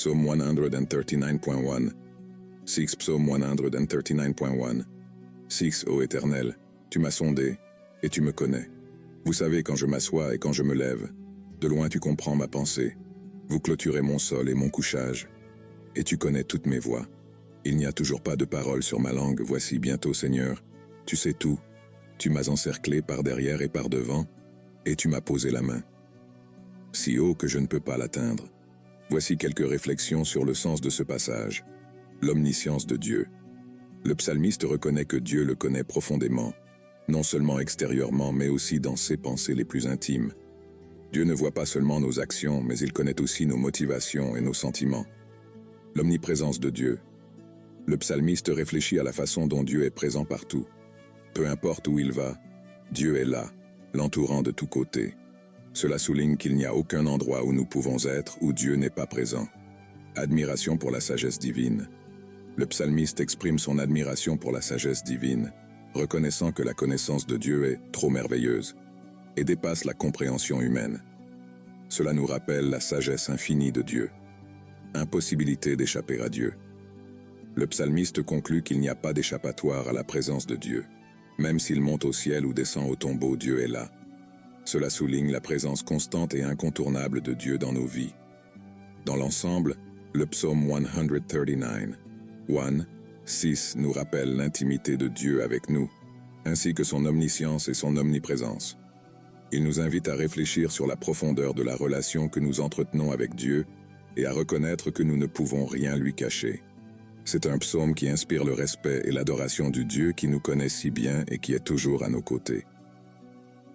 Psalm 139.1. 6 Psalm 139.1. 6 Ô Éternel, tu m'as sondé, et tu me connais. Vous savez quand je m'assois et quand je me lève. De loin tu comprends ma pensée. Vous clôturez mon sol et mon couchage. Et tu connais toutes mes voies. Il n'y a toujours pas de parole sur ma langue. Voici bientôt, Seigneur. Tu sais tout. Tu m'as encerclé par derrière et par devant, et tu m'as posé la main. Si haut que je ne peux pas l'atteindre. Voici quelques réflexions sur le sens de ce passage. L'omniscience de Dieu. Le psalmiste reconnaît que Dieu le connaît profondément, non seulement extérieurement, mais aussi dans ses pensées les plus intimes. Dieu ne voit pas seulement nos actions, mais il connaît aussi nos motivations et nos sentiments. L'omniprésence de Dieu. Le psalmiste réfléchit à la façon dont Dieu est présent partout. Peu importe où il va, Dieu est là, l'entourant de tous côtés. Cela souligne qu'il n'y a aucun endroit où nous pouvons être où Dieu n'est pas présent. Admiration pour la sagesse divine. Le psalmiste exprime son admiration pour la sagesse divine, reconnaissant que la connaissance de Dieu est trop merveilleuse et dépasse la compréhension humaine. Cela nous rappelle la sagesse infinie de Dieu. Impossibilité d'échapper à Dieu. Le psalmiste conclut qu'il n'y a pas d'échappatoire à la présence de Dieu. Même s'il monte au ciel ou descend au tombeau, Dieu est là. Cela souligne la présence constante et incontournable de Dieu dans nos vies. Dans l'ensemble, le psaume 139, 6 nous rappelle l'intimité de Dieu avec nous, ainsi que son omniscience et son omniprésence. Il nous invite à réfléchir sur la profondeur de la relation que nous entretenons avec Dieu et à reconnaître que nous ne pouvons rien lui cacher. C'est un psaume qui inspire le respect et l'adoration du Dieu qui nous connaît si bien et qui est toujours à nos côtés.